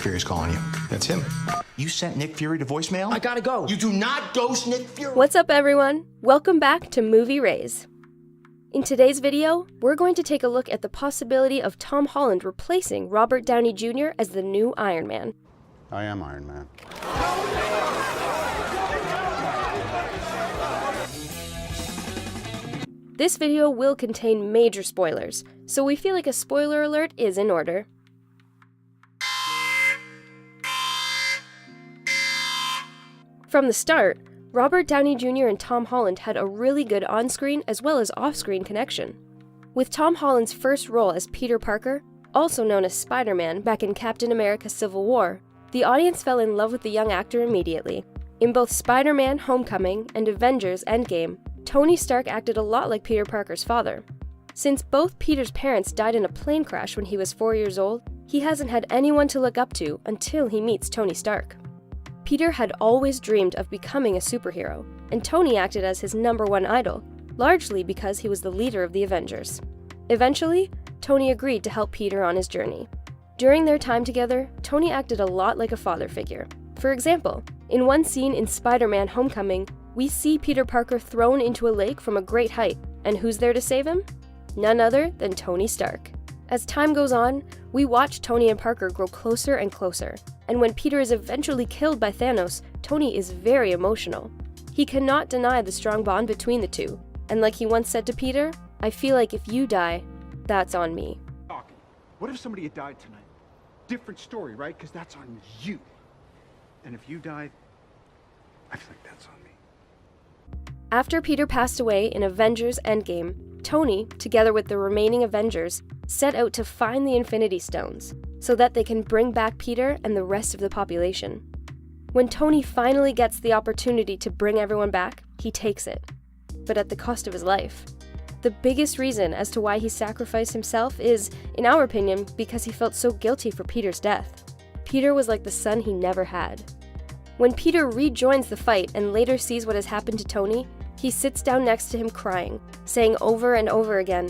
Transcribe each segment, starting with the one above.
Fury's calling you. That's him. You sent Nick Fury to voicemail? I gotta go. You do not ghost Nick Fury. What's up, everyone? Welcome back to Movie Raze. In today's video, we're going to take a look at the possibility of Tom Holland replacing Robert Downey Jr. as the new Iron Man. I am Iron Man. This video will contain major spoilers, so we feel like a spoiler alert is in order. From the start, Robert Downey Jr. and Tom Holland had a really good on-screen as well as off-screen connection. With Tom Holland's first role as Peter Parker, also known as Spiderman back in Captain America: Civil War, the audience fell in love with the young actor immediately. In both Spider-Man: Homecoming and Avengers: Endgame, Tony Stark acted a lot like Peter Parker's father. Since both Peter's parents died in a plane crash when he was 4 years old, he hasn't had anyone to look up to until he meets Tony Stark. Peter had always dreamed of becoming a superhero, and Tony acted as his #1 idol, largely because he was the leader of the Avengers. Eventually, Tony agreed to help Peter on his journey. During their time together, Tony acted a lot like a father figure. For example, in one scene in Spider-Man: Homecoming, we see Peter Parker thrown into a lake from a great height, and who's there to save him? None other than Tony Stark. As time goes on, we watch Tony and Parker grow closer and closer, and when Peter is eventually killed by Thanos, Tony is very emotional. He cannot deny the strong bond between the two, and like he once said to Peter, "I feel like if you die, that's on me." What if somebody had died tonight? Different story, right? Because that's on you. And if you died, I feel like that's on me. After Peter passed away in Avengers: Endgame, Tony, together with the remaining Avengers, set out to find the Infinity Stones, so that they can bring back Peter and the rest of the population. When Tony finally gets the opportunity to bring everyone back, he takes it, but at the cost of his life. The biggest reason as to why he sacrificed himself is, in our opinion, because he felt so guilty for Peter's death. Peter was like the son he never had. When Peter rejoins the fight and later sees what has happened to Tony, he sits down next to him crying, saying over and over again,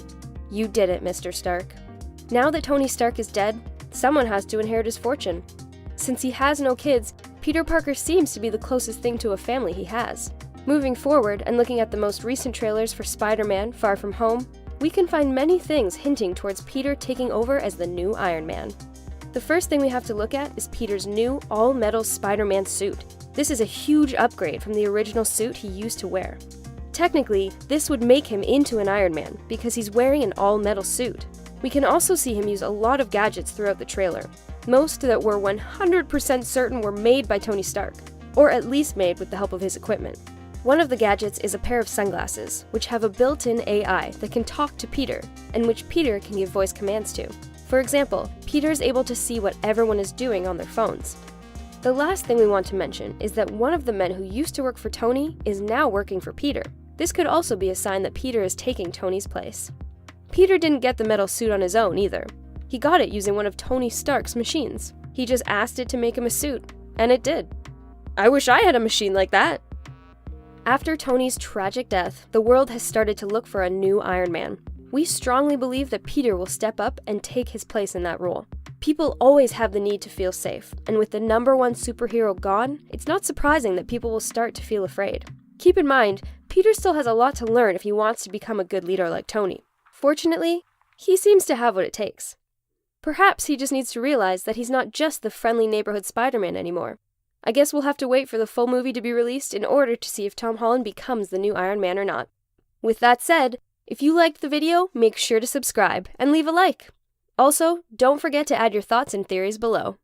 "You did it, Mr. Stark." Now that Tony Stark is dead, someone has to inherit his fortune. Since he has no kids, Peter Parker seems to be the closest thing to a family he has. Moving forward and looking at the most recent trailers for Spider-Man: Far From Home, we can find many things hinting towards Peter taking over as the new Iron Man. The first thing we have to look at is Peter's new all-metal Spider-Man suit. This is a huge upgrade from the original suit he used to wear. Technically, this would make him into an Iron Man, because he's wearing an all-metal suit. We can also see him use a lot of gadgets throughout the trailer, most that we're 100% certain were made by Tony Stark, or at least made with the help of his equipment. One of the gadgets is a pair of sunglasses, which have a built-in AI that can talk to Peter, and which Peter can give voice commands to. For example, Peter is able to see what everyone is doing on their phones. The last thing we want to mention is that one of the men who used to work for Tony is now working for Peter. This could also be a sign that Peter is taking Tony's place. Peter didn't get the metal suit on his own either. He got it using one of Tony Stark's machines. He just asked it to make him a suit, and it did. I wish I had a machine like that! After Tony's tragic death, the world has started to look for a new Iron Man. We strongly believe that Peter will step up and take his place in that role. People always have the need to feel safe, and with the #1 superhero gone, it's not surprising that people will start to feel afraid. Keep in mind, Peter still has a lot to learn if he wants to become a good leader like Tony. Fortunately, he seems to have what it takes. Perhaps he just needs to realize that he's not just the friendly neighborhood Spider-Man anymore. I guess we'll have to wait for the full movie to be released in order to see if Tom Holland becomes the new Iron Man or not. With that said, if you liked the video, make sure to subscribe and leave a like. Also, don't forget to add your thoughts and theories below.